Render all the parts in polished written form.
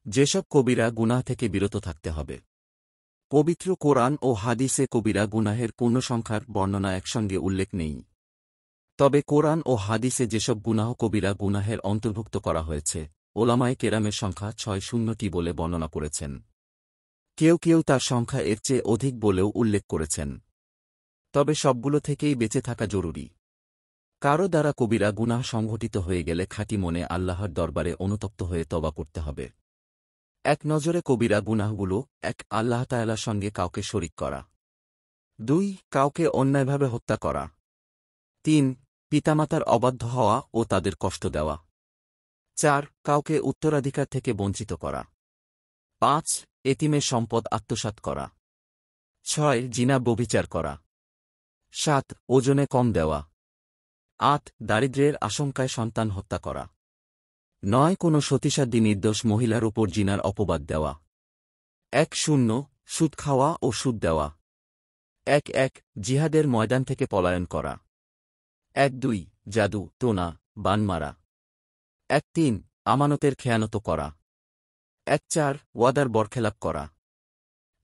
যেসব কবিরা গুনাহ থেকে বিরত থাকতে হবে। পবিত্র কোরআন ও হাদিসে কবিরা গুনাহের পূর্ণসংখ্যার বর্ণনা একসঙ্গে উল্লেখ নেই। তবে কোরআন ও হাদিসে যেসব গুনাহ কবিরা গুনাহের অন্তর্ভুক্ত করা হয়েছে, ওলামায়ে কেরামের সংখ্যা ৬০টি বলে বর্ণনা করেছেন। কেউ কেউ তার সংখ্যা এর চেয়ে অধিক বলেও উল্লেখ করেছেন। তবে সবগুলো থেকেই বেঁচে থাকা জরুরি। কারো দ্বারা কবিরা গুনাহ সংঘটিত হয়ে গেলে খাঁটি মনে আল্লাহর দরবারে অনুতপ্ত হয়ে তওবা করতে হবে। এক নজরে কবিরা গুনাহগুলো: ১. আল্লাহ তাআলার সঙ্গে কাউকে শরিক করা। ২. কাউকে অন্যায়ভাবে হত্যা করা। ৩. পিতামাতার অবাধ্য হওয়া ও তাদের কষ্ট দেওয়া। ৪. কাউকে উত্তরাধিকার থেকে বঞ্চিত করা। ৫. এতিমের সম্পদ আত্মসাৎ করা। ৬. জিনা ব্যভিচার করা। ৭. ওজনে কম দেওয়া। ৮. দারিদ্র্যের আশঙ্কায় সন্তান হত্যা করা। ৯. কোনো সতীসাধ্যী নির্দোষ মহিলার উপর জিনার অপবাদ দেওয়া। ১-০ সুদ খাওয়া ও সুদ দেওয়া। ১-১ জিহাদের ময়দান থেকে পলায়ন করা। ১-২ জাদু, টোনা, বান মারা। ১-৩ আমানতের খেয়ানত করা। ১-৪ ওয়াদার বরখেলাপ করা।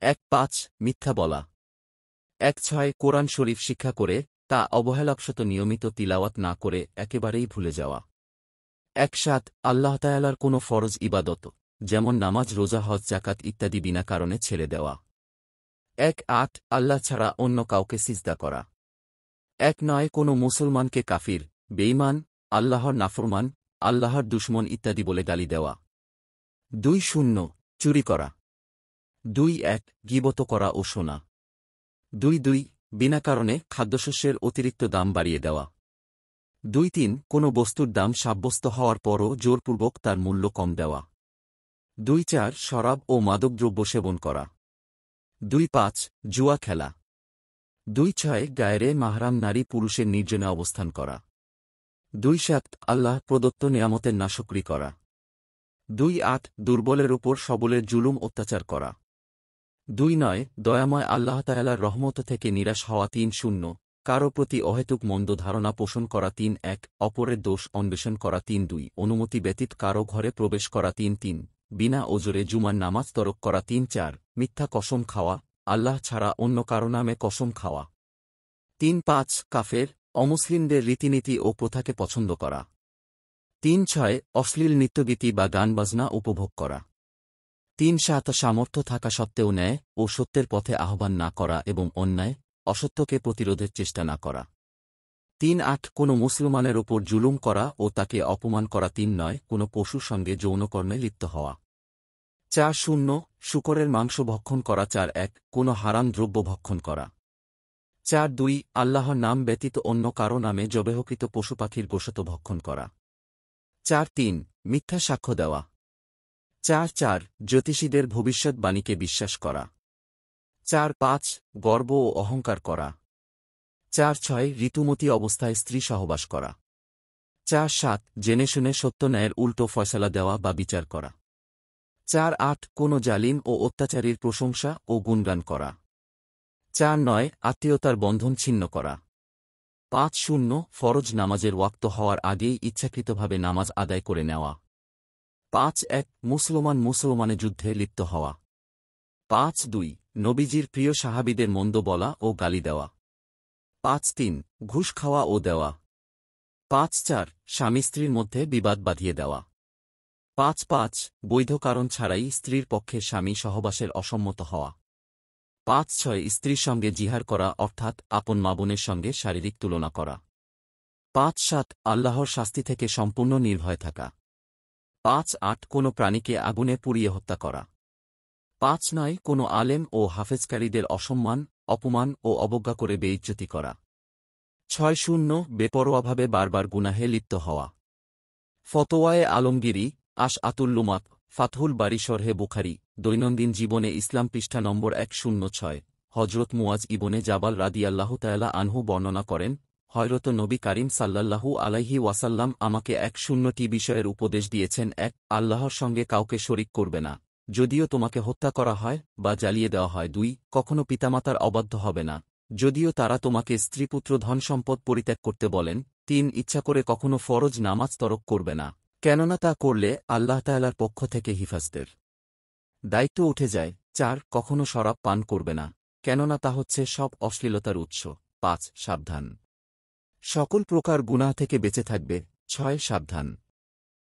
১-৫ মিথ্যা বলা। ১-৬ কোরআন শরীফ শিক্ষা করে তা অবহেলাবশত নিয়মিত তিলাওয়াত না করে একেবারেই ভুলে যাওয়া। ১-৭ আল্লাহ তাআলার কোনো ফরজ ইবাদত, যেমন নামাজ, রোজা, হজ, যাকাত ইত্যাদি বিনা কারণে ছেড়ে দেওয়া। ১-৮ আল্লাহ ছাড়া অন্য কাউকে সিজদা করা। ১-৯ কোনো মুসলমানকে কাফির, বেঈমান, আল্লাহর নাফরমান, আল্লাহর দুশমন ইত্যাদি বলে গালি দেওয়া। ২-০ চুরি করা। ২-১ গীবত করা ও শোনা। ২-২ বিনা কারণে খাদ্যশস্যের অতিরিক্ত দাম বাড়িয়ে দেওয়া। ২-৩ কোনো বস্তুর দাম সাব্যস্ত হওয়ার পরও জোরপূর্বক তার মূল্য কম দেওয়া। ২-৪ শরাব ও মাদকদ্রব্য সেবন করা। ২-৫ জুয়া খেলা। ২-৬ গায়রে মাহরাম নারী পুরুষের নির্জনে অবস্থান করা। ২-৭ আল্লাহ প্রদত্ত নেয়ামতের নাশকরি করা। ২-৮ দুর্বলের উপর সবলের জুলুম অত্যাচার করা। ২-৯ দয়াময় আল্লাহ তাআলার রহমত থেকে নিরাশ হওয়া। ৩-০ কারো প্রতি অহেতুক মন্দ ধারণা পোষণ করা। ৩-১ অপরের দোষ অন্বেষণ করা। ৩-২ অনুমতি ব্যতীত কারো ঘরে প্রবেশ করা। ৩-৩ বিনা ওজরে জুমার নামাজ তরক করা। ৩-৪ মিথ্যা কসম খাওয়া, আল্লাহ ছাড়া অন্য কারো নামে কসম খাওয়া। ৩-৫ কাফের, অমুসলিমদের রীতিনীতি ও প্রথাকে পছন্দ করা। ৩-৬ অশ্লীল নৃত্যগীতি বা গান বাজনা উপভোগ করা। ৩-৭ সামর্থ্য থাকা সত্ত্বেও ন্যায় ও সত্যের পথে আহ্বান না করা এবং অন্যায়, অসত্যকে প্রতিরোধের চেষ্টা না করা। ৩-৮ কোনো মুসলমানের ওপর জুলুম করা ও তাকে অপমান করা। ৩-৯ কোনো পশুর সঙ্গে যৌনকর্মে লিপ্ত হওয়া। ৪-০ শূকরের মাংস ভক্ষণ করা। ৪-১ কোনো হারাম দ্রব্য ভক্ষণ করা। ৪-২ আল্লাহর নাম ব্যতীত অন্য কারো নামে জবেহকৃত পশুপাখির গোশত ভক্ষণ করা। ৪-৩ মিথ্যা সাক্ষ্য দেওয়া। ৪-৪ জ্যোতিষীদের ভবিষ্যৎবাণীকে বিশ্বাস করা। ৪-৫ গর্ব ও অহংকার করা। ৪-৬ ঋতুমতী অবস্থায় স্ত্রী সহবাস করা। ৪-৭ জেনে শুনে সত্য ন্যায়ের উল্টো ফয়সালা দেওয়া বা বিচার করা। ৪-৮ কোনো জালিম ও অত্যাচারীর প্রশংসা ও গুণগান করা। ৪-৯ আত্মীয়তার বন্ধন ছিন্ন করা। ৫-০ ফরজ নামাজের ওয়াক্ত হওয়ার আগেই ইচ্ছাকৃতভাবে নামাজ আদায় করে নেওয়া। ৫-১ মুসলমানে যুদ্ধে লিপ্ত হওয়া। ৫-২ নবীজির প্রিয় সাহাবীদের মন্দ বলা ও গালি দেওয়া। ৫-৩ ঘুষ খাওয়া ও দেওয়া। ৫-৪ স্বামী স্ত্রীর মধ্যে বিবাদ বাঁধিয়ে দেওয়া। ৫-৫ বৈধ কারণ ছাড়াই স্ত্রীর পক্ষে স্বামী সহবাসের অসম্মত হওয়া। ৫-৬ স্ত্রীর সঙ্গে জিহার করা, অর্থাৎ আপন মা বোনের সঙ্গে শারীরিক তুলনা করা। ৫-৭ আল্লাহর শাস্তি থেকে সম্পূর্ণ নির্ভয় থাকা। ৫-৮ কোনো প্রাণীকে আগুনে পুড়িয়ে হত্যা করা। ৫-৯ কোনো আলেম ও হাফেজকারীদের অসম্মান, অপমান ও অবজ্ঞা করে বেইজ্জতি করা। ৬-০ বেপরোয়াভাবে বারবার গুনাহে লিপ্ত হওয়া। ফতোয়ায়ে আলমগিরি, আশ-আতুল-লুমাক, ফাতহুল বারী শরহে বুখারী, দৈনন্দিন জীবনে ইসলাম পৃষ্ঠা নম্বর ১০৬ হজরত মুয়াজ ইবনে জাবাল রাদিয়াল্লাহু তাআলা আনহু বর্ণনা করেন, হযরত নবী কারীম সাল্লাল্লাহু আলাইহি ওয়াসাল্লাম আমাকে ১০টি বিষয়ের উপদেশ দিয়েছেন। ১ আল্লাহর সঙ্গে কাউকে শরিক করবে না, যদিও তোমাকে হত্যা করা হয় বা জ্বালিয়ে দেওয়া হয়। ২ কখনো পিতামাতার অবাধ্য হবে না, যদিও তারা তোমাকে স্ত্রীপুত্র ধনসম্পদ পরিত্যাগ করতে বলেন। ৩ ইচ্ছা করে কখনো ফরজ নামাজ তরক করবে না, কেননা তা করলে আল্লাহ তাআলার পক্ষ থেকে হিফাজতের দায়িত্ব উঠে যায়। 4 কখনো শরাব পান করবে না, কেননা তা হচ্ছে সব অশ্লীলতার উৎস। 5 সাবধান, সকল প্রকার গুনাহ থেকে বেঁচে থাকবে। 6 সাবধান,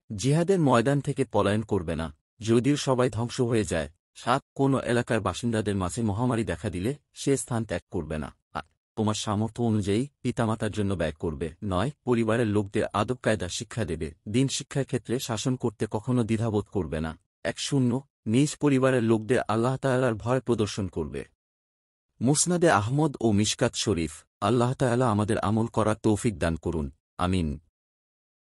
জিহাদের ময়দান থেকে পলায়ন করবে না, যদিও সবাই ধ্বংস হয়ে যায়। 7 কোনো এলাকার বাসিন্দাদের মাঝে মহামারী দেখা দিলে সে স্থান ত্যাগ করবে না। 8 তোমার সামর্থ্য অনুযায়ী পিতামাতার জন্য ব্যয় করবে। 9 পরিবারের লোকদের আদব কায়দা শিক্ষা দেবে, দিন শিক্ষার ক্ষেত্রে শাসন করতে কখনো দ্বিধাবোধ করবে না। 10 নিজ পরিবারের লোকদের আল্লাহ তাআলার ভয় প্রদর্শন করবে। মুসনাদে আহমদ ও মিশকাত শরীফ। আল্লাহ তাআলা আমাদের আমল করার তৌফিক দান করুন, আমিন।